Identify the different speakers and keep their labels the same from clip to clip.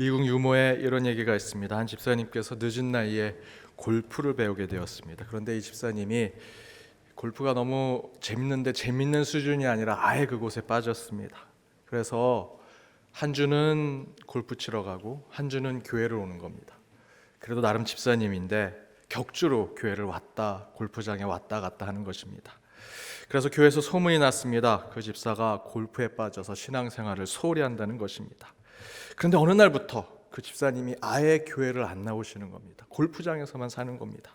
Speaker 1: 미국 유모에 이런 얘기가 있습니다. 한 집사님께서 늦은 나이에 골프를 배우게 되었습니다. 그런데 이 집사님이 골프가 너무 재밌는데 재밌는 수준이 아니라 아예 그곳에 빠졌습니다. 그래서 한 주는 골프 치러 가고 한 주는 교회를 오는 겁니다. 그래도 나름 집사님인데 격주로 교회를 골프장에 왔다 갔다 하는 것입니다. 그래서 교회에서 소문이 났습니다. 그 집사가 골프에 빠져서 신앙생활을 소홀히 한다는 것입니다. 그런데 어느 날부터 그 집사님이 아예 교회를 안 나오시는 겁니다. 골프장에서만 사는 겁니다.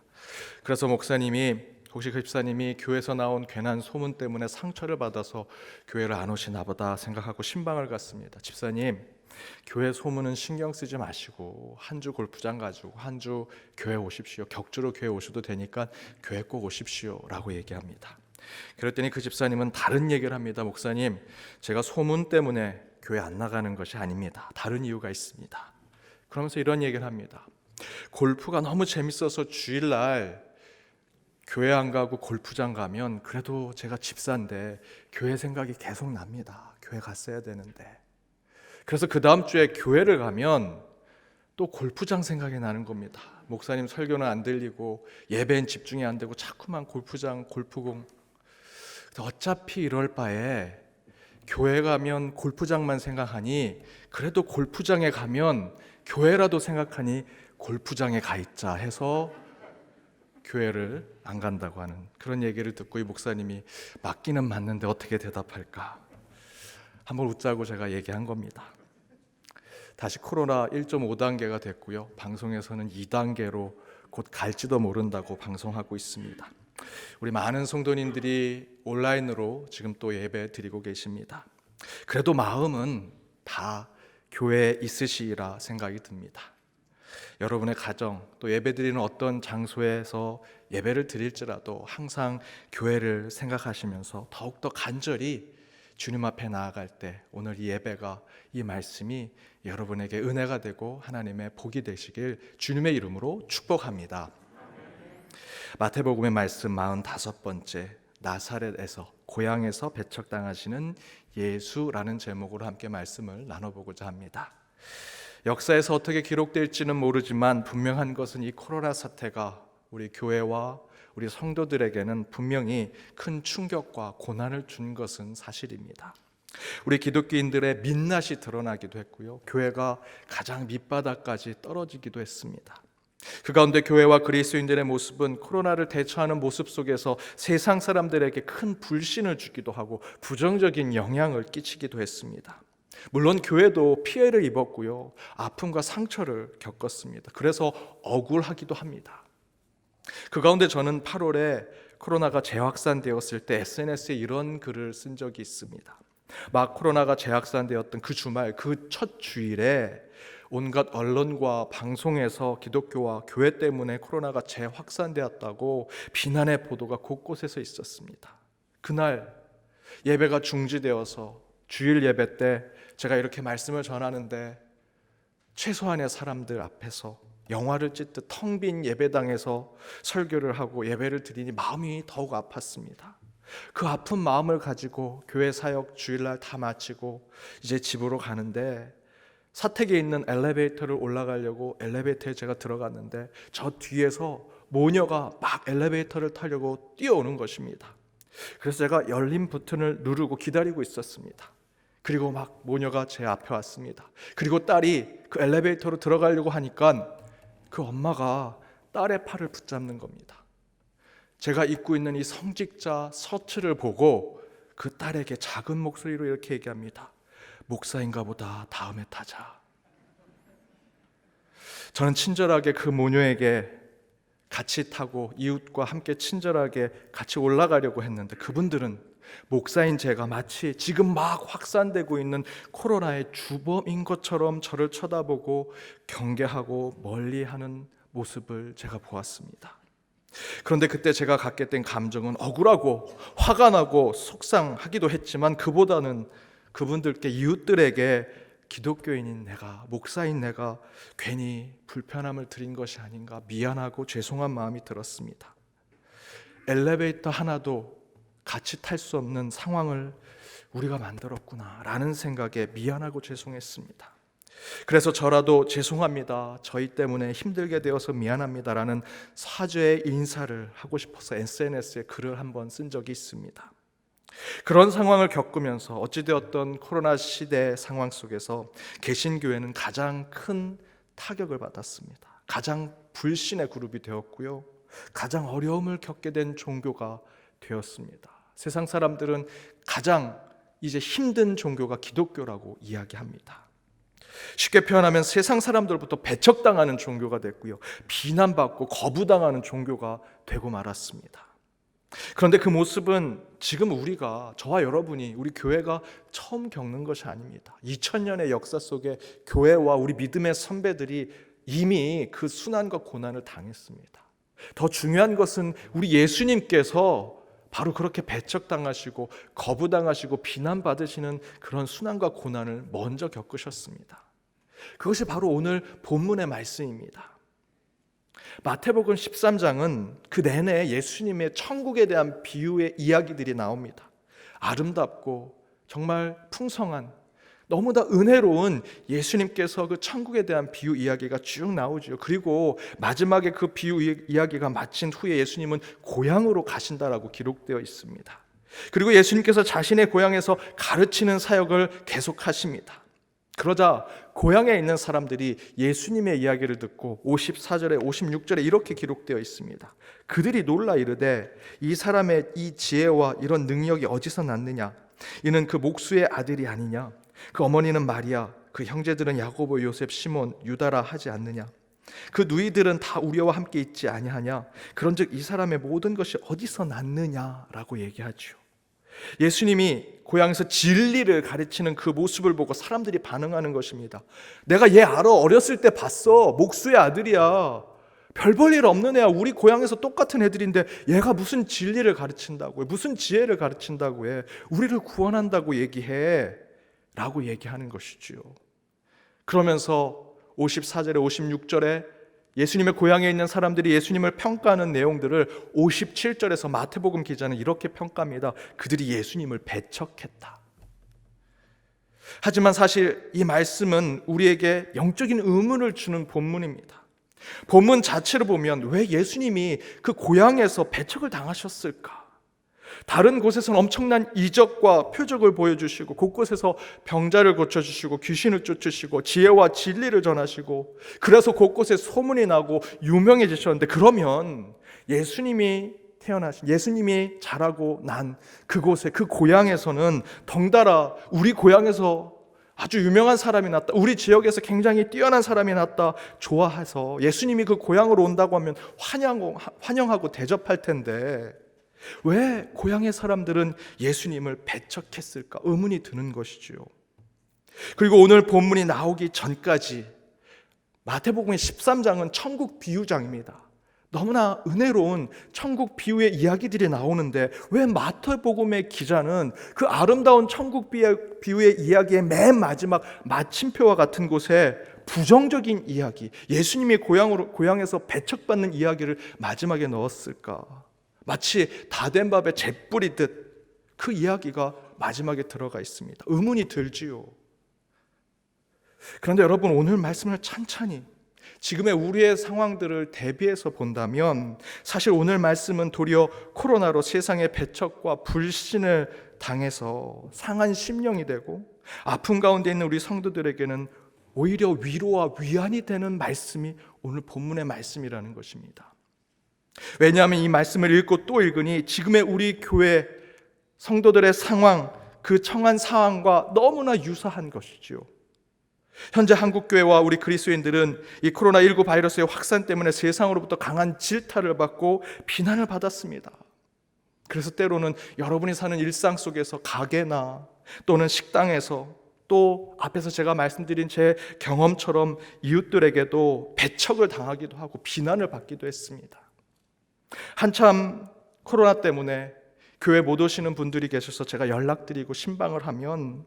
Speaker 1: 그래서 목사님이 혹시 그 집사님이 교회에서 나온 괜한 소문 때문에 상처를 받아서 교회를 안 오시나 보다 생각하고 신방을 갔습니다. 집사님, 교회 소문은 신경 쓰지 마시고 한 주 골프장 가지고 한 주 교회 오십시오. 격주로 교회 오셔도 되니까 교회 꼭 오십시오 라고 얘기합니다. 그랬더니 그 집사님은 다른 얘기를 합니다. 목사님, 제가 소문 때문에 교회 안 나가는 것이 아닙니다. 다른 이유가 있습니다. 그러면서 이런 얘기를 합니다. 골프가 너무 재밌어서 주일날 교회 안 가고 골프장 가면 그래도 제가 집사인데 교회 생각이 계속 납니다. 교회 갔어야 되는데. 그래서 그 다음 주에 교회를 가면 또 골프장 생각이 나는 겁니다. 목사님 설교는 안 들리고 예배엔 집중이 안 되고 자꾸만 골프장, 골프공. 어차피 이럴 바에 교회 가면 골프장만 생각하니 그래도 골프장에 가면 교회라도 생각하니 골프장에 가 있자 해서 교회를 안 간다고 하는 그런 얘기를 듣고 이 목사님이 맞기는 맞는데 어떻게 대답할까 한번 웃자고 제가 얘기한 겁니다. 다시 코로나 1.5단계가 됐고요. 방송에서는 2단계로 곧 갈지도 모른다고 방송하고 있습니다. 우리 많은 성도님들이 온라인으로 지금 또 예배 드리고 계십니다. 그래도 마음은 다 교회에 있으시리라 생각이 듭니다. 여러분의 가정 또 예배 드리는 어떤 장소에서 예배를 드릴지라도 항상 교회를 생각하시면서 더욱더 간절히 주님 앞에 나아갈 때 오늘 이 예배가 이 말씀이 여러분에게 은혜가 되고 하나님의 복이 되시길 주님의 이름으로 축복합니다. 마태복음의 말씀 45번째, 나사렛에서 고향에서 배척당하시는 예수라는 제목으로 함께 말씀을 나눠보고자 합니다. 역사에서 어떻게 기록될지는 모르지만 분명한 것은 이 코로나 사태가 우리 교회와 우리 성도들에게는 분명히 큰 충격과 고난을 준 것은 사실입니다. 우리 기독교인들의 민낯이 드러나기도 했고요. 교회가 가장 밑바닥까지 떨어지기도 했습니다. 그 가운데 교회와 그리스도인들의 모습은 코로나를 대처하는 모습 속에서 세상 사람들에게 큰 불신을 주기도 하고 부정적인 영향을 끼치기도 했습니다. 물론 교회도 피해를 입었고요. 아픔과 상처를 겪었습니다. 그래서 억울하기도 합니다. 그 가운데 저는 8월에 코로나가 재확산되었을 때 SNS에 이런 글을 쓴 적이 있습니다. 막 코로나가 재확산되었던 그 주말, 그 첫 주일에 온갖 언론과 방송에서 기독교와 교회 때문에 코로나가 재확산되었다고 비난의 보도가 곳곳에서 있었습니다. 그날 예배가 중지되어서 주일 예배 때 제가 이렇게 말씀을 전하는데 최소한의 사람들 앞에서 영화를 찍듯 텅 빈 예배당에서 설교를 하고 예배를 드리니 마음이 더욱 아팠습니다. 그 아픈 마음을 가지고 교회 사역 주일날 다 마치고 이제 집으로 가는데 사택에 있는 엘리베이터를 올라가려고 엘리베이터에 제가 들어갔는데 저 뒤에서 모녀가 막 엘리베이터를 타려고 뛰어오는 것입니다. 그래서 제가 열린 버튼을 누르고 기다리고 있었습니다. 그리고 막 모녀가 제 앞에 왔습니다. 그리고 딸이 그 엘리베이터로 들어가려고 하니까 그 엄마가 딸의 팔을 붙잡는 겁니다. 제가 입고 있는 이 성직자 셔츠를 보고 그 딸에게 작은 목소리로 이렇게 얘기합니다. 목사인가 보다, 다음에 타자. 저는 친절하게 그 모녀에게 같이 타고 이웃과 함께 친절하게 같이 올라가려고 했는데 그분들은 목사인 제가 마치 지금 막 확산되고 있는 코로나의 주범인 것처럼 저를 쳐다보고 경계하고 멀리하는 모습을 제가 보았습니다. 그런데 그때 제가 갖게 된 감정은 억울하고 화가 나고 속상하기도 했지만 그보다는 그분들께 이웃들에게 기독교인인 내가, 목사인 내가 괜히 불편함을 드린 것이 아닌가 미안하고 죄송한 마음이 들었습니다. 엘리베이터 하나도 같이 탈 수 없는 상황을 우리가 만들었구나 라는 생각에 미안하고 죄송했습니다. 그래서 저라도 죄송합니다, 저희 때문에 힘들게 되어서 미안합니다라는 사죄의 인사를 하고 싶어서 SNS에 글을 한번 쓴 적이 있습니다. 그런 상황을 겪으면서 어찌되었던 코로나 시대 상황 속에서 개신교회는 가장 큰 타격을 받았습니다. 가장 불신의 그룹이 되었고요, 가장 어려움을 겪게 된 종교가 되었습니다. 세상 사람들은 가장 이제 힘든 종교가 기독교라고 이야기합니다. 쉽게 표현하면 세상 사람들로부터 배척당하는 종교가 됐고요, 비난받고 거부당하는 종교가 되고 말았습니다. 그런데 그 모습은 지금 우리가, 저와 여러분이, 우리 교회가 처음 겪는 것이 아닙니다. 2000년의 역사 속에 교회와 우리 믿음의 선배들이 이미 그 순환과 고난을 당했습니다. 더 중요한 것은 우리 예수님께서 바로 그렇게 배척당하시고 거부당하시고 비난받으시는 그런 순환과 고난을 먼저 겪으셨습니다. 그것이 바로 오늘 본문의 말씀입니다. 마태복음 13장은 그 내내 예수님의 천국에 대한 비유의 이야기들이 나옵니다. 아름답고 정말 풍성한, 너무나 은혜로운 예수님께서 그 천국에 대한 비유 이야기가 쭉 나오죠. 그리고 마지막에 그 비유 이야기가 마친 후에 예수님은 고향으로 가신다라고 기록되어 있습니다. 그리고 예수님께서 자신의 고향에서 가르치는 사역을 계속하십니다. 그러자 고향에 있는 사람들이 예수님의 이야기를 듣고 54절에 56절에 이렇게 기록되어 있습니다. 그들이 놀라 이르되 이 사람의 이 지혜와 이런 능력이 어디서 났느냐? 이는 그 목수의 아들이 아니냐? 그 어머니는 마리아, 그 형제들은 야고보, 요셉, 시몬, 유다라 하지 않느냐? 그 누이들은 다 우리와 함께 있지 아니하냐? 그런즉 이 사람의 모든 것이 어디서 났느냐라고 얘기하죠. 예수님이 고향에서 진리를 가르치는 그 모습을 보고 사람들이 반응하는 것입니다. 내가 얘 알아, 어렸을 때 봤어, 목수의 아들이야, 별 볼 일 없는 애야, 우리 고향에서 똑같은 애들인데 얘가 무슨 진리를 가르친다고 해, 무슨 지혜를 가르친다고 해, 우리를 구원한다고 얘기해 라고 얘기하는 것이지요. 그러면서 54절에 56절에 예수님의 고향에 있는 사람들이 예수님을 평가하는 내용들을 57절에서 마태복음 기자는 이렇게 평가합니다. 그들이 예수님을 배척했다. 하지만 사실 이 말씀은 우리에게 영적인 의문을 주는 본문입니다. 본문 자체를 보면 왜 예수님이 그 고향에서 배척을 당하셨을까? 다른 곳에서는 엄청난 이적과 표적을 보여주시고 곳곳에서 병자를 고쳐주시고 귀신을 쫓으시고 지혜와 진리를 전하시고 그래서 곳곳에 소문이 나고 유명해지셨는데, 그러면 예수님이 태어나신, 예수님이 자라고 난 그곳에, 그 고향에서는 덩달아 우리 고향에서 아주 유명한 사람이 났다, 우리 지역에서 굉장히 뛰어난 사람이 났다 좋아해서 예수님이 그 고향으로 온다고 하면 환영하고 대접할 텐데 왜 고향의 사람들은 예수님을 배척했을까? 의문이 드는 것이지요. 그리고 오늘 본문이 나오기 전까지 마태복음의 13장은 천국 비유장입니다. 너무나 은혜로운 천국 비유의 이야기들이 나오는데 왜 마태복음의 기자는 그 아름다운 천국 비유의 이야기의 맨 마지막 마침표와 같은 곳에 부정적인 이야기, 예수님이 고향에서 배척받는 이야기를 마지막에 넣었을까? 마치 다 된 밥에 재 뿌리듯 그 이야기가 마지막에 들어가 있습니다. 의문이 들지요. 그런데 여러분, 오늘 말씀을 찬찬히 지금의 우리의 상황들을 대비해서 본다면 사실 오늘 말씀은 도리어 코로나로 세상의 배척과 불신을 당해서 상한 심령이 되고 아픔 가운데 있는 우리 성도들에게는 오히려 위로와 위안이 되는 말씀이 오늘 본문의 말씀이라는 것입니다. 왜냐하면 이 말씀을 읽고 또 읽으니 지금의 우리 교회 성도들의 상황, 그 처한 상황과 너무나 유사한 것이죠. 현재 한국교회와 우리 그리스도인들은 이 코로나19 바이러스의 확산 때문에 세상으로부터 강한 질타를 받고 비난을 받았습니다. 그래서 때로는 여러분이 사는 일상 속에서 가게나 또는 식당에서, 또 앞에서 제가 말씀드린 제 경험처럼 이웃들에게도 배척을 당하기도 하고 비난을 받기도 했습니다. 한참 코로나 때문에 교회 못 오시는 분들이 계셔서 제가 연락드리고 신방을 하면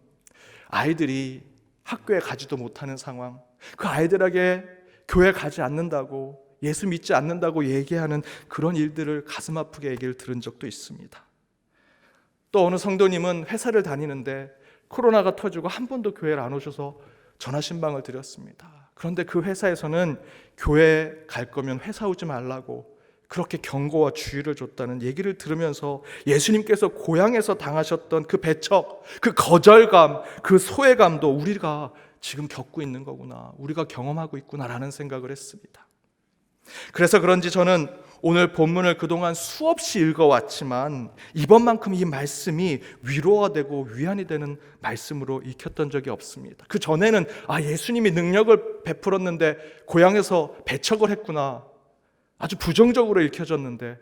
Speaker 1: 아이들이 학교에 가지도 못하는 상황, 그 아이들에게 교회 가지 않는다고, 예수 믿지 않는다고 얘기하는 그런 일들을 가슴 아프게 얘기를 들은 적도 있습니다. 또 어느 성도님은 회사를 다니는데 코로나가 터지고 한 번도 교회를 안 오셔서 전화 신방을 드렸습니다. 그런데 그 회사에서는 교회 갈 거면 회사 오지 말라고 그렇게 경고와 주의를 줬다는 얘기를 들으면서 예수님께서 고향에서 당하셨던 그 배척, 그 거절감, 그 소외감도 우리가 지금 겪고 있는 거구나, 우리가 경험하고 있구나라는 생각을 했습니다. 그래서 그런지 저는 오늘 본문을 그동안 수없이 읽어왔지만 이번만큼 이 말씀이 위로가 되고 위안이 되는 말씀으로 익혔던 적이 없습니다. 그 전에는 예수님이 능력을 베풀었는데 고향에서 배척을 했구나, 아주 부정적으로 읽혀졌는데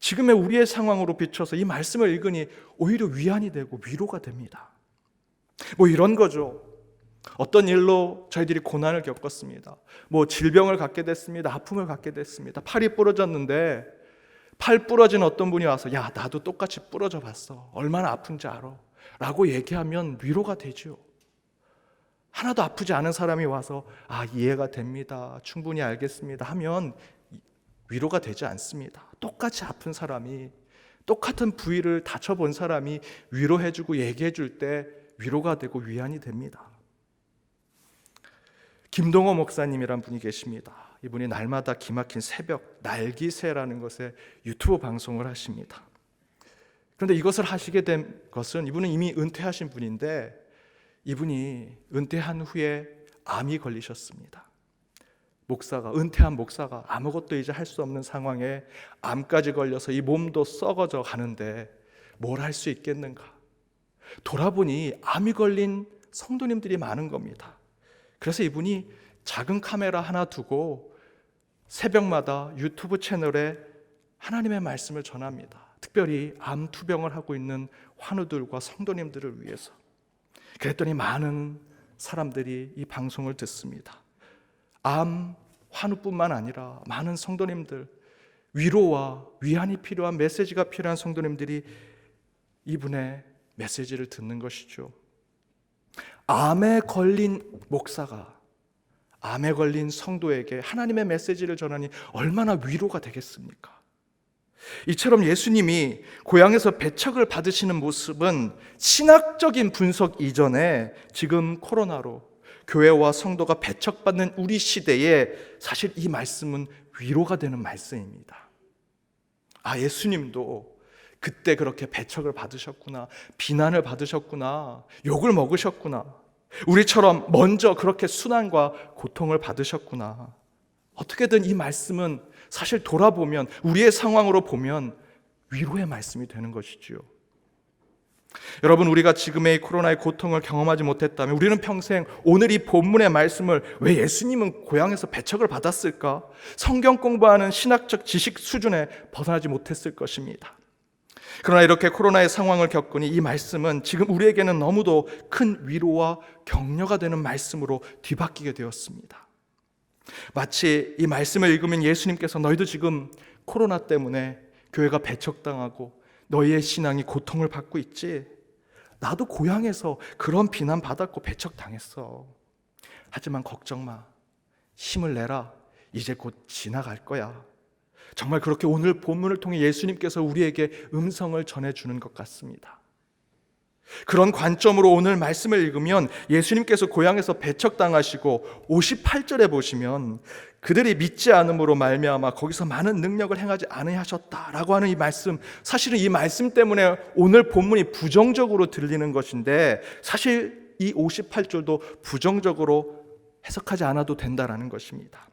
Speaker 1: 지금의 우리의 상황으로 비춰서 이 말씀을 읽으니 오히려 위안이 되고 위로가 됩니다. 이런 거죠. 어떤 일로 저희들이 고난을 겪었습니다. 질병을 갖게 됐습니다. 아픔을 갖게 됐습니다. 팔이 부러졌는데 팔 부러진 어떤 분이 와서 야, 나도 똑같이 부러져 봤어, 얼마나 아픈지 알아 라고 얘기하면 위로가 되죠. 하나도 아프지 않은 사람이 와서 이해가 됩니다, 충분히 알겠습니다 하면 위로가 되지 않습니다. 똑같이 아픈 사람이, 똑같은 부위를 다쳐본 사람이 위로해주고 얘기해줄 때 위로가 되고 위안이 됩니다. 김동호 목사님이란 분이 계십니다. 이분이 날마다 기막힌 새벽 날기새라는 것에 유튜브 방송을 하십니다. 그런데 이것을 하시게 된 것은, 이분은 이미 은퇴하신 분인데 이분이 은퇴한 후에 암이 걸리셨습니다. 은퇴한 목사가 아무것도 이제 할 수 없는 상황에 암까지 걸려서 이 몸도 썩어져 가는데 뭘 할 수 있겠는가? 돌아보니 암이 걸린 성도님들이 많은 겁니다. 그래서 이분이 작은 카메라 하나 두고 새벽마다 유튜브 채널에 하나님의 말씀을 전합니다. 특별히 암 투병을 하고 있는 환우들과 성도님들을 위해서. 그랬더니 많은 사람들이 이 방송을 듣습니다. 암 환우뿐만 아니라 많은 성도님들, 위로와 위안이 필요한, 메시지가 필요한 성도님들이 이분의 메시지를 듣는 것이죠. 암에 걸린 목사가 암에 걸린 성도에게 하나님의 메시지를 전하니 얼마나 위로가 되겠습니까? 이처럼 예수님이 고향에서 배척을 받으시는 모습은 신학적인 분석 이전에 지금 코로나로 교회와 성도가 배척받는 우리 시대에 사실 이 말씀은 위로가 되는 말씀입니다. 예수님도 그때 그렇게 배척을 받으셨구나, 비난을 받으셨구나, 욕을 먹으셨구나, 우리처럼 먼저 그렇게 순환과 고통을 받으셨구나. 어떻게든 이 말씀은 사실 돌아보면, 우리의 상황으로 보면 위로의 말씀이 되는 것이지요. 여러분, 우리가 지금의 코로나의 고통을 경험하지 못했다면 우리는 평생 오늘 이 본문의 말씀을, 왜 예수님은 고향에서 배척을 받았을까? 성경 공부하는 신학적 지식 수준에 벗어나지 못했을 것입니다. 그러나 이렇게 코로나의 상황을 겪으니 이 말씀은 지금 우리에게는 너무도 큰 위로와 격려가 되는 말씀으로 뒤바뀌게 되었습니다. 마치 이 말씀을 읽으면 예수님께서 너희도 지금 코로나 때문에 교회가 배척당하고 너희의 신앙이 고통을 받고 있지? 나도 고향에서 그런 비난 받았고 배척당했어. 하지만 걱정 마. 힘을 내라. 이제 곧 지나갈 거야. 정말 그렇게 오늘 본문을 통해 예수님께서 우리에게 음성을 전해주는 것 같습니다. 그런 관점으로 오늘 말씀을 읽으면 예수님께서 고향에서 배척당하시고 58절에 보시면 그들이 믿지 않음으로 말미암아 거기서 많은 능력을 행하지 아니하셨다라고 하는 이 말씀, 사실은 이 말씀 때문에 오늘 본문이 부정적으로 들리는 것인데 사실 이 58절도 부정적으로 해석하지 않아도 된다라는 것입니다.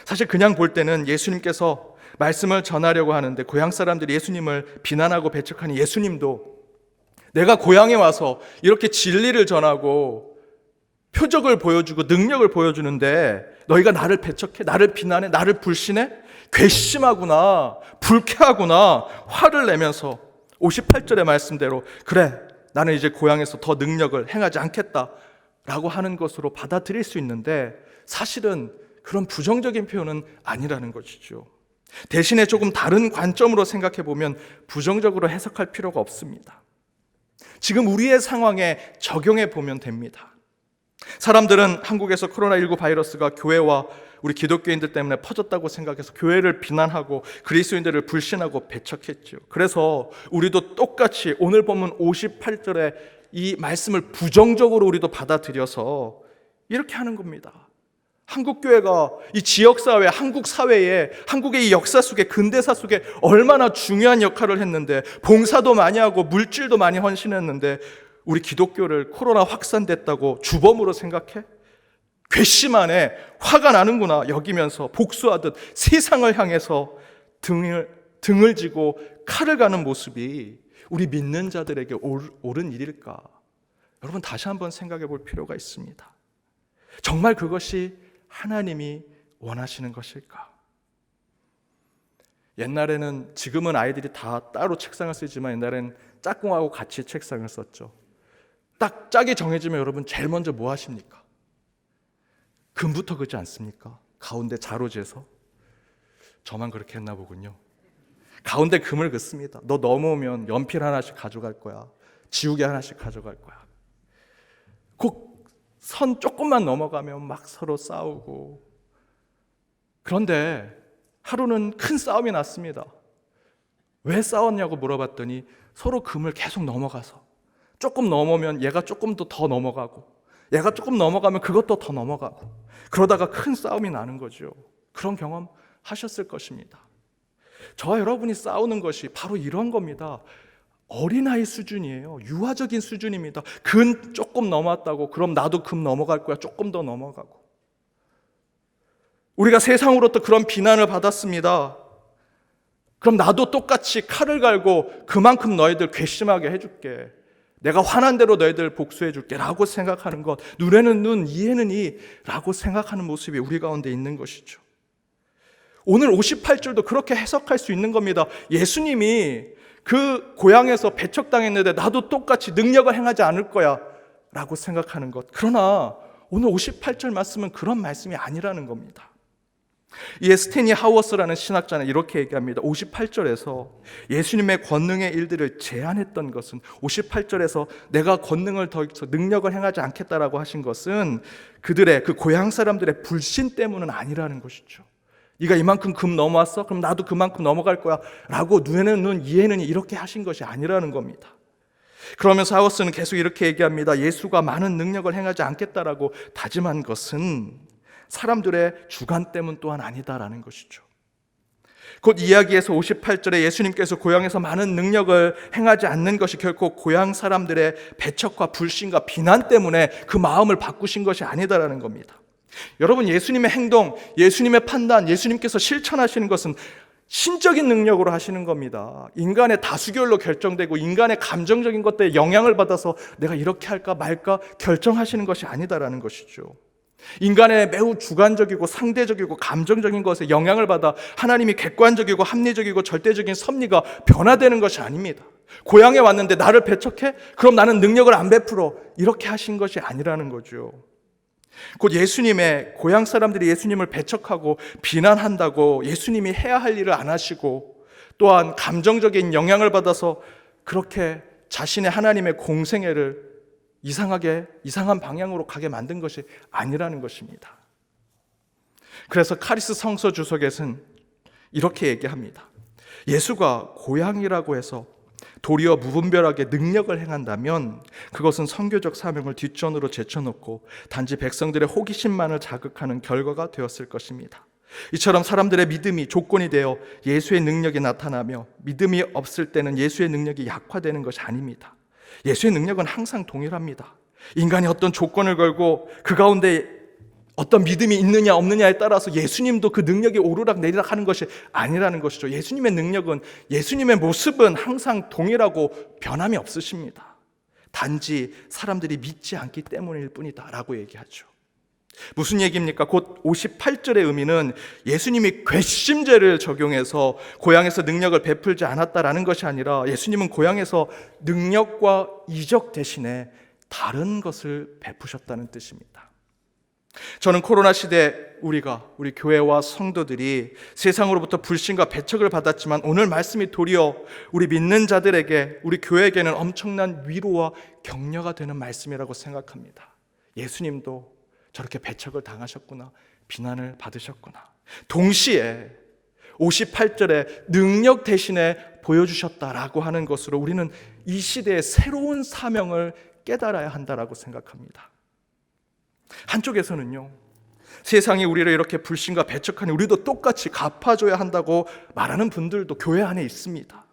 Speaker 1: 사실 그냥 볼 때는 예수님께서 말씀을 전하려고 하는데 고향 사람들이 예수님을 비난하고 배척하니 예수님도 내가 고향에 와서 이렇게 진리를 전하고 표적을 보여주고 능력을 보여주는데 너희가 나를 배척해, 나를 비난해, 나를 불신해? 괘씸하구나, 불쾌하구나 화를 내면서 58절의 말씀대로 그래, 나는 이제 고향에서 더 능력을 행하지 않겠다라고 하는 것으로 받아들일 수 있는데 사실은 그런 부정적인 표현은 아니라는 것이죠. 대신에 조금 다른 관점으로 생각해 보면 부정적으로 해석할 필요가 없습니다. 지금 우리의 상황에 적용해 보면 됩니다. 사람들은 한국에서 코로나19 바이러스가 교회와 우리 기독교인들 때문에 퍼졌다고 생각해서 교회를 비난하고 그리스도인들을 불신하고 배척했죠. 그래서 우리도 똑같이 오늘 본문 58절에 이 말씀을 부정적으로 우리도 받아들여서 이렇게 하는 겁니다. 한국교회가 이 지역사회, 한국 사회에, 한국의 이 역사 속에, 근대사 속에 얼마나 중요한 역할을 했는데, 봉사도 많이 하고 물질도 많이 헌신했는데, 우리 기독교를 코로나 확산됐다고 주범으로 생각해? 괘씸하네, 화가 나는구나 여기면서 복수하듯 세상을 향해서 등을 지고 칼을 가는 모습이 우리 믿는 자들에게 옳은 일일까? 여러분, 다시 한번 생각해 볼 필요가 있습니다. 정말 그것이 하나님이 원하시는 것일까? 옛날에는, 지금은 아이들이 다 따로 책상을 쓰지만 옛날에는 짝꿍하고 같이 책상을 썼죠. 딱 짝이 정해지면 여러분 제일 먼저 뭐 하십니까? 금부터 그지 않습니까? 가운데 자로 재서. 저만 그렇게 했나 보군요. 가운데 금을 긋습니다. 너 넘어오면 연필 하나씩 가져갈 거야. 지우개 하나씩 가져갈 거야. 그 선 조금만 넘어가면 막 서로 싸우고. 그런데 하루는 큰 싸움이 났습니다. 왜 싸웠냐고 물어봤더니 서로 금을 계속 넘어가서, 조금 넘으면 얘가 조금 더 넘어가고, 얘가 조금 넘어가면 그것도 더 넘어가고, 그러다가 큰 싸움이 나는 거죠. 그런 경험 하셨을 것입니다. 저와 여러분이 싸우는 것이 바로 이런 겁니다. 어린아이 수준이에요. 유아적인 수준입니다. 금 조금 넘어왔다고 그럼 나도 금 넘어갈 거야. 조금 더 넘어가고. 우리가 세상으로부터 그런 비난을 받았습니다. 그럼 나도 똑같이 칼을 갈고 그만큼 너희들 괘씸하게 해줄게. 내가 화난 대로 너희들 복수해줄게 라고 생각하는 것, 눈에는 눈, 이에는 이 라고 생각하는 모습이 우리 가운데 있는 것이죠. 오늘 58절도 그렇게 해석할 수 있는 겁니다. 예수님이 그 고향에서 배척당했는데 나도 똑같이 능력을 행하지 않을 거야 라고 생각하는 것. 그러나 오늘 58절 말씀은 그런 말씀이 아니라는 겁니다. 이에 스탠리 하워스라는 신학자는 이렇게 얘기합니다. 58절에서 예수님의 권능의 일들을 제안했던 것은, 58절에서 내가 권능을 더 능력을 행하지 않겠다라고 하신 것은 그들의, 그 고향 사람들의 불신 때문은 아니라는 것이죠. 네가 이만큼 금 넘어왔어? 그럼 나도 그만큼 넘어갈 거야 라고 눈에는 눈, 이에는 이 이렇게 하신 것이 아니라는 겁니다. 그러면서 하워스는 계속 이렇게 얘기합니다. 예수가 많은 능력을 행하지 않겠다라고 다짐한 것은 사람들의 주관 때문 또한 아니다라는 것이죠. 곧 이야기에서 58절에 예수님께서 고향에서 많은 능력을 행하지 않는 것이 결코 고향 사람들의 배척과 불신과 비난 때문에 그 마음을 바꾸신 것이 아니다라는 겁니다. 여러분, 예수님의 행동, 예수님의 판단, 예수님께서 실천하시는 것은 신적인 능력으로 하시는 겁니다. 인간의 다수결로 결정되고 인간의 감정적인 것들에 영향을 받아서 내가 이렇게 할까 말까 결정하시는 것이 아니다라는 것이죠. 인간의 매우 주관적이고 상대적이고 감정적인 것에 영향을 받아 하나님이 객관적이고 합리적이고 절대적인 섭리가 변화되는 것이 아닙니다. 고향에 왔는데 나를 배척해? 그럼 나는 능력을 안 베풀어. 이렇게 하신 것이 아니라는 거죠. 곧 예수님의, 고향 사람들이 예수님을 배척하고 비난한다고 예수님이 해야 할 일을 안 하시고, 또한 감정적인 영향을 받아서 그렇게 자신의 하나님의 공생애를 이상한 방향으로 가게 만든 것이 아니라는 것입니다. 그래서 카리스 성서 주석에서는 이렇게 얘기합니다. 예수가 고향이라고 해서 도리어 무분별하게 능력을 행한다면 그것은 선교적 사명을 뒷전으로 제쳐놓고 단지 백성들의 호기심만을 자극하는 결과가 되었을 것입니다. 이처럼 사람들의 믿음이 조건이 되어 예수의 능력이 나타나며 믿음이 없을 때는 예수의 능력이 약화되는 것이 아닙니다. 예수의 능력은 항상 동일합니다. 인간이 어떤 조건을 걸고 그 가운데 어떤 믿음이 있느냐 없느냐에 따라서 예수님도 그 능력이 오르락 내리락 하는 것이 아니라는 것이죠. 예수님의 능력은, 예수님의 모습은 항상 동일하고 변함이 없으십니다. 단지 사람들이 믿지 않기 때문일 뿐이다 라고 얘기하죠. 무슨 얘기입니까? 곧 58절의 의미는 예수님이 괘씸죄를 적용해서 고향에서 능력을 베풀지 않았다라는 것이 아니라 예수님은 고향에서 능력과 이적 대신에 다른 것을 베푸셨다는 뜻입니다. 저는 코로나 시대 우리 교회와 성도들이 세상으로부터 불신과 배척을 받았지만 오늘 말씀이 도리어 우리 믿는 자들에게, 우리 교회에게는 엄청난 위로와 격려가 되는 말씀이라고 생각합니다. 예수님도 저렇게 배척을 당하셨구나, 비난을 받으셨구나. 동시에 58절에 능력 대신에 보여주셨다라고 하는 것으로 우리는 이 시대의 새로운 사명을 깨달아야 한다라고 생각합니다. 한쪽에서는요, 세상이 우리를 이렇게 불신과 배척하니 우리도 똑같이 갚아줘야 한다고 말하는 분들도 교회 안에 있습니다.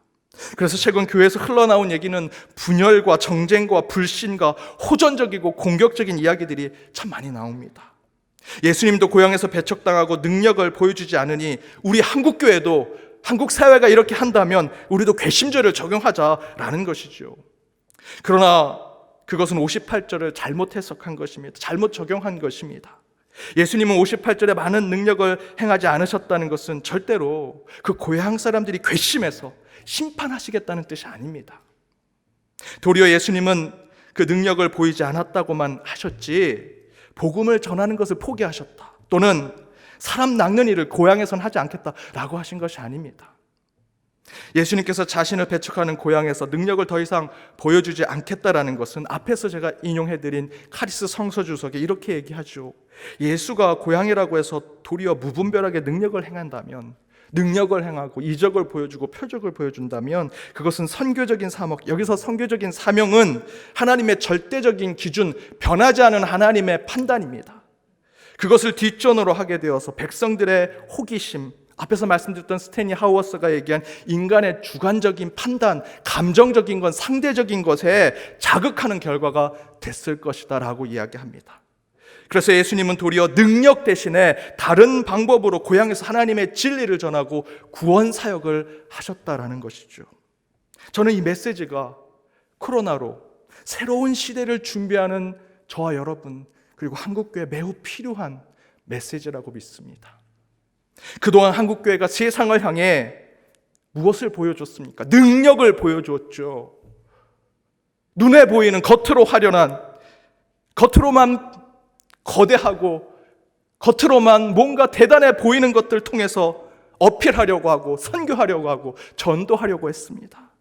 Speaker 1: 그래서 최근 교회에서 흘러나온 얘기는 분열과 정쟁과 불신과 호전적이고 공격적인 이야기들이 참 많이 나옵니다. 예수님도 고향에서 배척당하고 능력을 보여주지 않으니 우리 한국교회도, 한국 사회가 이렇게 한다면 우리도 괘씸죄를 적용하자라는 것이죠. 그러나 그것은 58절을 잘못 해석한 것입니다. 잘못 적용한 것입니다. 예수님은 58절에 많은 능력을 행하지 않으셨다는 것은 절대로 그 고향 사람들이 괘씸해서 심판하시겠다는 뜻이 아닙니다. 도리어 예수님은 그 능력을 보이지 않았다고만 하셨지 복음을 전하는 것을 포기하셨다, 또는 사람 낚는 일을 고향에선 하지 않겠다라고 하신 것이 아닙니다. 예수님께서 자신을 배척하는 고향에서 능력을 더 이상 보여주지 않겠다라는 것은 앞에서 제가 인용해드린 카리스 성서주석에 이렇게 얘기하죠. 예수가 고향이라고 해서 도리어 무분별하게 능력을 행한다면, 능력을 행하고 이적을 보여주고 표적을 보여준다면 그것은 선교적인 사명, 여기서 선교적인 사명은 하나님의 절대적인 기준, 변하지 않은 하나님의 판단입니다. 그것을 뒷전으로 하게 되어서 백성들의 호기심, 앞에서 말씀드렸던 스탠리 하우어스가 얘기한 인간의 주관적인 판단, 감정적인 건 상대적인 것에 자극하는 결과가 됐을 것이다 라고 이야기합니다. 그래서 예수님은 도리어 능력 대신에 다른 방법으로 고향에서 하나님의 진리를 전하고 구원 사역을 하셨다라는 것이죠. 저는 이 메시지가 코로나로 새로운 시대를 준비하는 저와 여러분, 그리고 한국교회에 매우 필요한 메시지라고 믿습니다. 그동안 한국교회가 세상을 향해 무엇을 보여줬습니까? 능력을 보여줬죠. 눈에 보이는 겉으로 화려한, 겉으로만 거대하고 겉으로만 뭔가 대단해 보이는 것들 통해서 어필하려고 하고 선교하려고 하고 전도하려고 했습니다.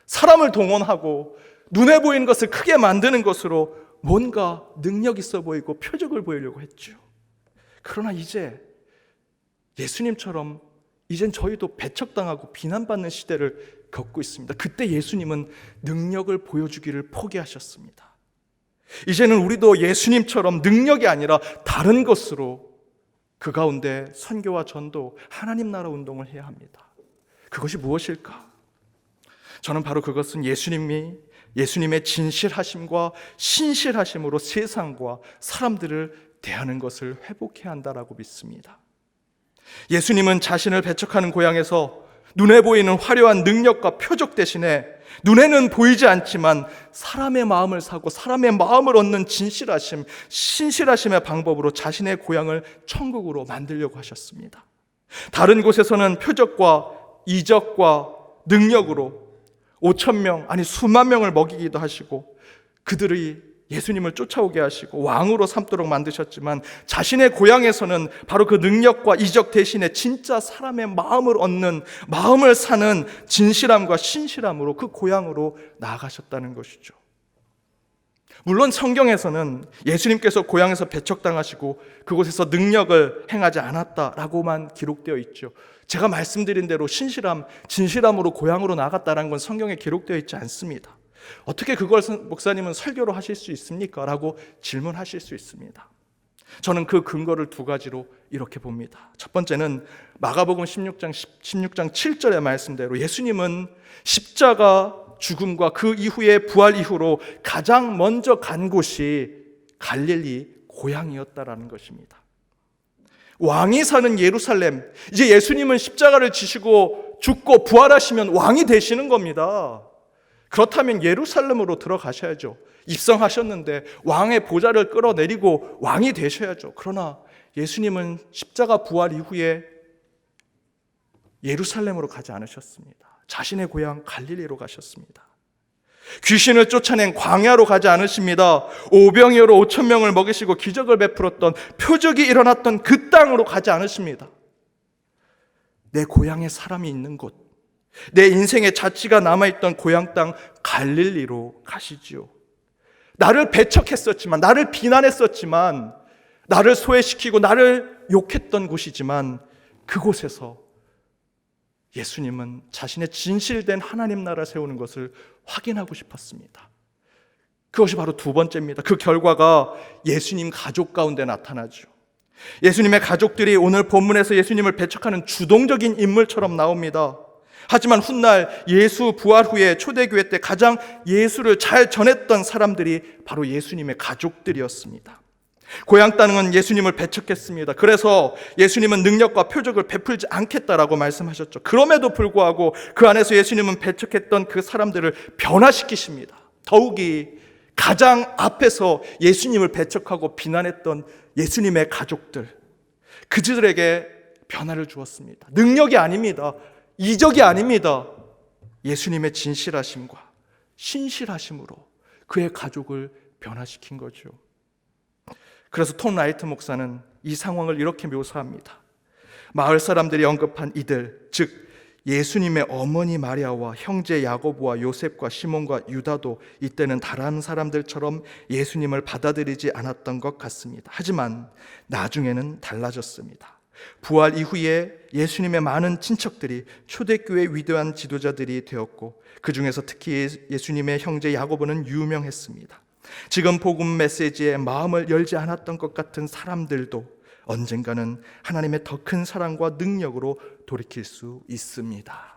Speaker 1: 사람을 동원하고 눈에 보이는 것을 크게 만드는 것으로 뭔가 능력 있어 보이고 표적을 보이려고 했죠. 그러나 이제 예수님처럼 이젠 저희도 배척당하고 비난받는 시대를 겪고 있습니다. 그때 예수님은 능력을 보여주기를 포기하셨습니다. 이제는 우리도 예수님처럼 능력이 아니라 다른 것으로 그 가운데 선교와 전도, 하나님 나라 운동을 해야 합니다. 그것이 무엇일까? 저는 바로 그것은 예수님의 진실하심과 신실하심으로 세상과 사람들을 대하는 것을 회복해야 한다라고 믿습니다. 예수님은 자신을 배척하는 고향에서 눈에 보이는 화려한 능력과 표적 대신에 눈에는 보이지 않지만 사람의 마음을 사고 사람의 마음을 얻는 진실하심, 신실하심의 방법으로 자신의 고향을 천국으로 만들려고 하셨습니다. 다른 곳에서는 표적과 이적과 능력으로 5,000명, 아니 수만 명을 먹이기도 하시고 그들이 예수님을 쫓아오게 하시고 왕으로 삼도록 만드셨지만 자신의 고향에서는 바로 그 능력과 이적 대신에 진짜 사람의 마음을 얻는, 마음을 사는 진실함과 신실함으로 그 고향으로 나아가셨다는 것이죠. 물론 성경에서는 예수님께서 고향에서 배척당하시고 그곳에서 능력을 행하지 않았다라고만 기록되어 있죠. 제가 말씀드린 대로 신실함, 진실함으로 고향으로 나갔다는 건 성경에 기록되어 있지 않습니다. 어떻게 그걸 목사님은 설교로 하실 수 있습니까? 라고 질문하실 수 있습니다. 저는 그 근거를 두 가지로 이렇게 봅니다. 첫 번째는 마가복음 16장 7절의 말씀대로 예수님은 십자가 죽음과 그 이후에 부활 이후로 가장 먼저 간 곳이 갈릴리 고향이었다라는 것입니다. 왕이 사는 예루살렘, 이제 예수님은 십자가를 지시고 죽고 부활하시면 왕이 되시는 겁니다. 그렇다면 예루살렘으로 들어가셔야죠. 입성하셨는데 왕의 보좌를 끌어내리고 왕이 되셔야죠. 그러나 예수님은 십자가 부활 이후에 예루살렘으로 가지 않으셨습니다. 자신의 고향 갈릴리로 가셨습니다. 귀신을 쫓아낸 광야로 가지 않으십니다. 오병이어로 5,000명을 먹이시고 기적을 베풀었던, 표적이 일어났던 그 땅으로 가지 않으십니다. 내 고향에 사람이 있는 곳, 내 인생의 자취가 남아있던 고향 땅 갈릴리로 가시지요. 나를 배척했었지만, 나를 비난했었지만, 나를 소외시키고 나를 욕했던 곳이지만 그곳에서 예수님은 자신의 진실된 하나님 나라 세우는 것을 확인하고 싶었습니다. 그것이 바로 두 번째입니다. 그 결과가 예수님 가족 가운데 나타나죠. 예수님의 가족들이 오늘 본문에서 예수님을 배척하는 주동적인 인물처럼 나옵니다. 하지만 훗날 예수 부활 후에 초대교회 때 가장 예수를 잘 전했던 사람들이 바로 예수님의 가족들이었습니다. 고향 땅은 예수님을 배척했습니다. 그래서 예수님은 능력과 표적을 베풀지 않겠다라고 말씀하셨죠. 그럼에도 불구하고 그 안에서 예수님은 배척했던 그 사람들을 변화시키십니다. 더욱이 가장 앞에서 예수님을 배척하고 비난했던 예수님의 가족들, 그들에게 변화를 주었습니다. 능력이 아닙니다. 이적이 아닙니다. 예수님의 진실하심과 신실하심으로 그의 가족을 변화시킨 거죠. 그래서 톰 라이트 목사는 이 상황을 이렇게 묘사합니다. 마을 사람들이 언급한 이들, 즉 예수님의 어머니 마리아와 형제 야고보와 요셉과 시몬과 유다도 이때는 다른 사람들처럼 예수님을 받아들이지 않았던 것 같습니다. 하지만 나중에는 달라졌습니다. 부활 이후에 예수님의 많은 친척들이 초대교회 위대한 지도자들이 되었고 그 중에서 특히 예수님의 형제 야고보는 유명했습니다. 지금 복음 메시지에 마음을 열지 않았던 것 같은 사람들도 언젠가는 하나님의 더 큰 사랑과 능력으로 돌이킬 수 있습니다.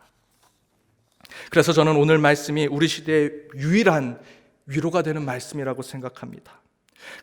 Speaker 1: 그래서 저는 오늘 말씀이 우리 시대의 유일한 위로가 되는 말씀이라고 생각합니다.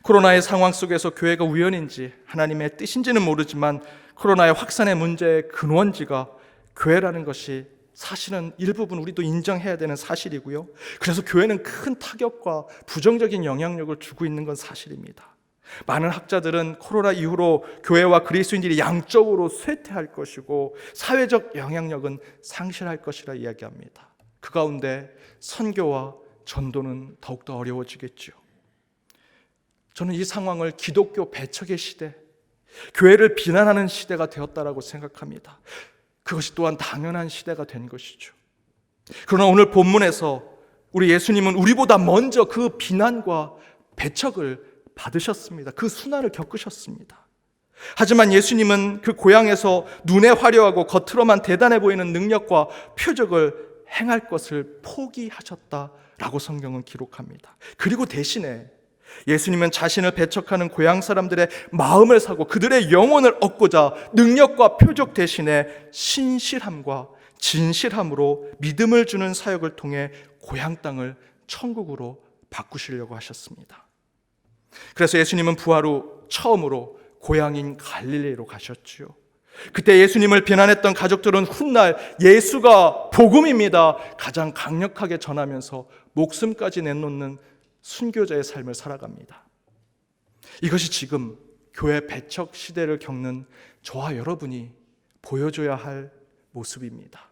Speaker 1: 코로나의 상황 속에서 교회가 우연인지 하나님의 뜻인지는 모르지만 코로나의 확산의 문제의 근원지가 교회라는 것이 사실은 일부분 우리도 인정해야 되는 사실이고요. 그래서 교회는 큰 타격과 부정적인 영향력을 주고 있는 건 사실입니다. 많은 학자들은 코로나 이후로 교회와 그리스도인들이 양적으로 쇠퇴할 것이고 사회적 영향력은 상실할 것이라 이야기합니다. 그 가운데 선교와 전도는 더욱더 어려워지겠죠. 저는 이 상황을 기독교 배척의 시대, 교회를 비난하는 시대가 되었다라고 생각합니다. 그것이 또한 당연한 시대가 된 것이죠. 그러나 오늘 본문에서 우리 예수님은 우리보다 먼저 그 비난과 배척을 받으셨습니다. 그 순환을 겪으셨습니다. 하지만 예수님은 그 고향에서 눈에 화려하고 겉으로만 대단해 보이는 능력과 표적을 행할 것을 포기하셨다라고 성경은 기록합니다. 그리고 대신에 예수님은 자신을 배척하는 고향 사람들의 마음을 사고 그들의 영혼을 얻고자 능력과 표적 대신에 신실함과 진실함으로 믿음을 주는 사역을 통해 고향 땅을 천국으로 바꾸시려고 하셨습니다. 그래서 예수님은 부활 후 처음으로 고향인 갈릴리로 가셨죠. 그때 예수님을 비난했던 가족들은 훗날 예수가 복음입니다 가장 강력하게 전하면서 목숨까지 내놓는 순교자의 삶을 살아갑니다. 이것이 지금 교회 배척 시대를 겪는 저와 여러분이 보여줘야 할 모습입니다.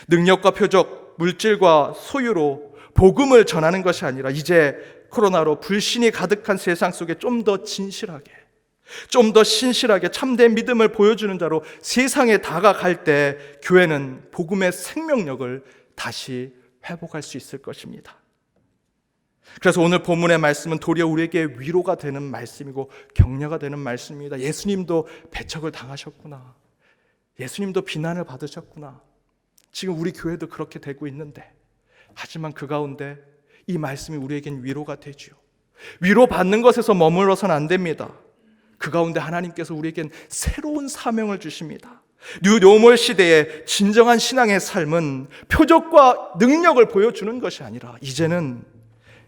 Speaker 1: 능력과 표적, 물질과 소유로 복음을 전하는 것이 아니라 이제 코로나로 불신이 가득한 세상 속에 좀 더 진실하게, 좀 더 신실하게 참된 믿음을 보여주는 자로 세상에 다가갈 때 교회는 복음의 생명력을 다시 회복할 수 있을 것입니다. 그래서 오늘 본문의 말씀은 도리어 우리에게 위로가 되는 말씀이고 격려가 되는 말씀입니다. 예수님도 배척을 당하셨구나. 예수님도 비난을 받으셨구나. 지금 우리 교회도 그렇게 되고 있는데, 하지만 그 가운데 이 말씀이 우리에겐 위로가 되죠. 위로받는 것에서 머물러서는 안 됩니다. 그 가운데 하나님께서 우리에겐 새로운 사명을 주십니다. 뉴 노멀 시대의 진정한 신앙의 삶은 표적과 능력을 보여주는 것이 아니라 이제는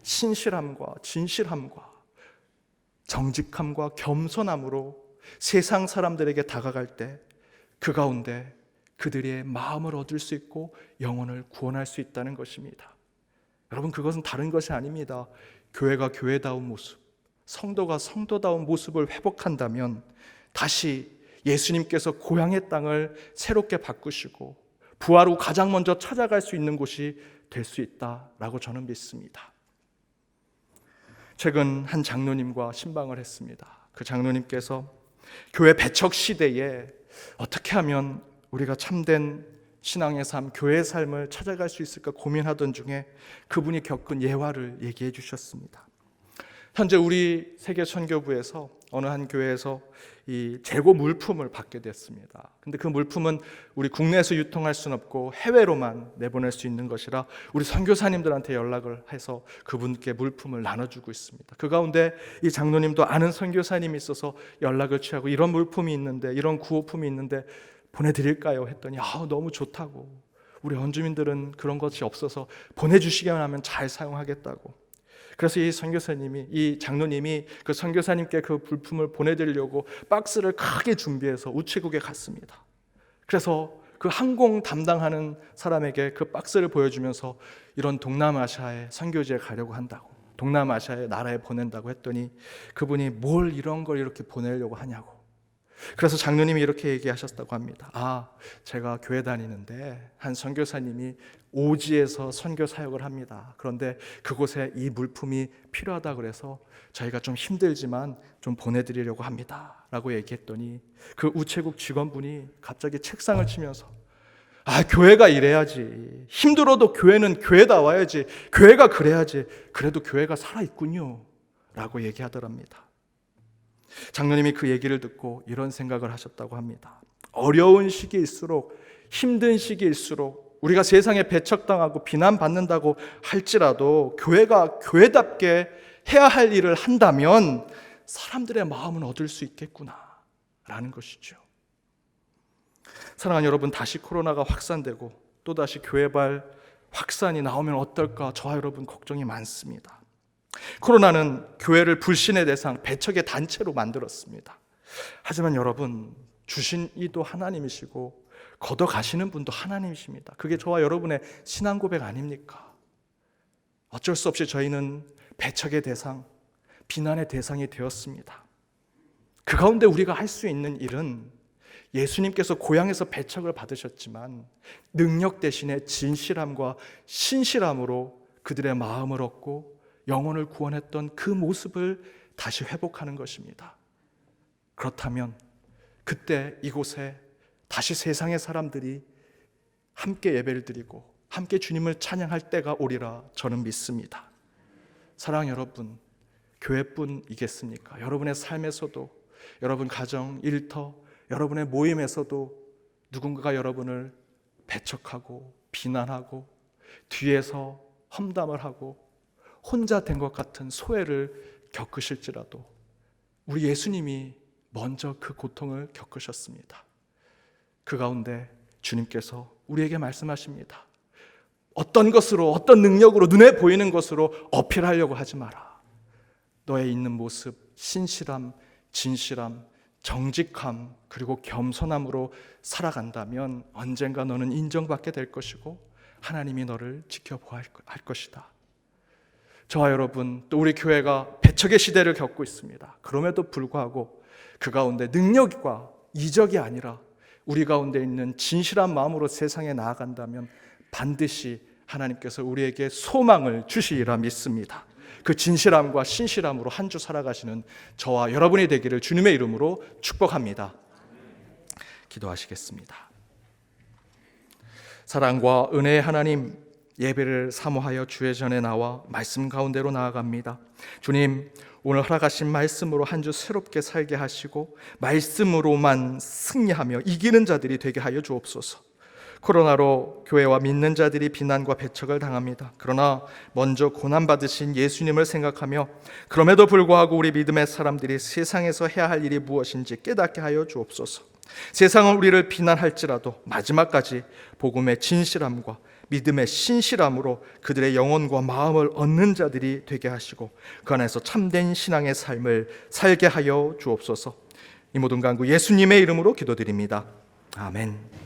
Speaker 1: 신실함과 진실함과 정직함과 겸손함으로 세상 사람들에게 다가갈 때 그 가운데 그들의 마음을 얻을 수 있고 영혼을 구원할 수 있다는 것입니다. 여러분, 그것은 다른 것이 아닙니다. 교회가 교회다운 모습, 성도가 성도다운 모습을 회복한다면 다시 예수님께서 고향의 땅을 새롭게 바꾸시고 부활 후 가장 먼저 찾아갈 수 있는 곳이 될 수 있다라고 저는 믿습니다. 최근 한 장로님과 신방을 했습니다. 그 장로님께서 교회 배척 시대에 어떻게 하면 우리가 참된 신앙의 삶, 교회의 삶을 찾아갈 수 있을까 고민하던 중에 그분이 겪은 예화를 얘기해 주셨습니다. 현재 우리 세계선교부에서 어느 한 교회에서 이 재고 물품을 받게 됐습니다. 근데 그 물품은 우리 국내에서 유통할 수는 없고 해외로만 내보낼 수 있는 것이라 우리 선교사님들한테 연락을 해서 그분께 물품을 나눠주고 있습니다. 그 가운데 이 장로님도 아는 선교사님이 있어서 연락을 취하고 이런 물품이 있는데, 이런 구호품이 있는데 보내드릴까요? 했더니 너무 좋다고, 우리 원주민들은 그런 것이 없어서 보내주시기만 하면 잘 사용하겠다고. 그래서 이 선교사님이, 이 장로님이 그 선교사님께 그 물품을 보내드리려고 박스를 크게 준비해서 우체국에 갔습니다. 그래서 그 항공 담당하는 사람에게 그 박스를 보여주면서 이런 동남아시아에 선교지에 가려고 한다고, 동남아시아의 나라에 보낸다고 했더니 그분이 뭘 이런 걸 이렇게 보내려고 하냐고. 그래서 장로님이 이렇게 얘기하셨다고 합니다. 제가 교회 다니는데 한 선교사님이 오지에서 선교 사역을 합니다. 그런데 그곳에 이 물품이 필요하다 그래서 저희가 좀 힘들지만 좀 보내드리려고 합니다 라고 얘기했더니 그 우체국 직원분이 갑자기 책상을 치면서 교회가 이래야지, 힘들어도 교회는 교회다 와야지, 교회가 그래야지, 그래도 교회가 살아있군요 라고 얘기하더랍니다. 장로님이 그 얘기를 듣고 이런 생각을 하셨다고 합니다. 어려운 시기일수록, 힘든 시기일수록 우리가 세상에 배척당하고 비난받는다고 할지라도 교회가 교회답게 해야 할 일을 한다면 사람들의 마음은 얻을 수 있겠구나 라는 것이죠. 사랑하는 여러분, 다시 코로나가 확산되고 또다시 교회발 확산이 나오면 어떨까 저와 여러분 걱정이 많습니다. 코로나는 교회를 불신의 대상, 배척의 단체로 만들었습니다. 하지만 여러분, 주신 이도 하나님이시고 걷어가시는 분도 하나님이십니다. 그게 저와 여러분의 신앙 고백 아닙니까? 어쩔 수 없이 저희는 배척의 대상, 비난의 대상이 되었습니다. 그 가운데 우리가 할 수 있는 일은 예수님께서 고향에서 배척을 받으셨지만 능력 대신에 진실함과 신실함으로 그들의 마음을 얻고 영혼을 구원했던 그 모습을 다시 회복하는 것입니다. 그렇다면 그때 이곳에 다시 세상의 사람들이 함께 예배를 드리고 함께 주님을 찬양할 때가 오리라 저는 믿습니다. 사랑하는 여러분, 교회뿐이겠습니까? 여러분의 삶에서도, 여러분 가정, 일터, 여러분의 모임에서도 누군가가 여러분을 배척하고 비난하고 뒤에서 험담을 하고 혼자 된 것 같은 소외를 겪으실지라도 우리 예수님이 먼저 그 고통을 겪으셨습니다. 그 가운데 주님께서 우리에게 말씀하십니다. 어떤 것으로, 어떤 능력으로, 눈에 보이는 것으로 어필하려고 하지 마라. 너의 있는 모습, 신실함, 진실함, 정직함, 그리고 겸손함으로 살아간다면 언젠가 너는 인정받게 될 것이고 하나님이 너를 지켜보아야 할 것이다. 저와 여러분, 또 우리 교회가 배척의 시대를 겪고 있습니다. 그럼에도 불구하고 그 가운데 능력과 이적이 아니라 우리 가운데 있는 진실한 마음으로 세상에 나아간다면 반드시 하나님께서 우리에게 소망을 주시리라 믿습니다. 그 진실함과 신실함으로 한 주 살아가시는 저와 여러분이 되기를 주님의 이름으로 축복합니다. 기도하시겠습니다. 사랑과 은혜의 하나님, 예배를 사모하여 주의 전에 나와 말씀 가운데로 나아갑니다. 주님, 오늘 허락하신 말씀으로 한 주 새롭게 살게 하시고 말씀으로만 승리하며 이기는 자들이 되게 하여 주옵소서. 코로나로 교회와 믿는 자들이 비난과 배척을 당합니다. 그러나 먼저 고난받으신 예수님을 생각하며 그럼에도 불구하고 우리 믿음의 사람들이 세상에서 해야 할 일이 무엇인지 깨닫게 하여 주옵소서. 세상은 우리를 비난할지라도 마지막까지 복음의 진실함과 믿음의 신실함으로 그들의 영혼과 마음을 얻는 자들이 되게 하시고 그 안에서 참된 신앙의 삶을 살게 하여 주옵소서. 이 모든 간구 예수님의 이름으로 기도드립니다. 아멘.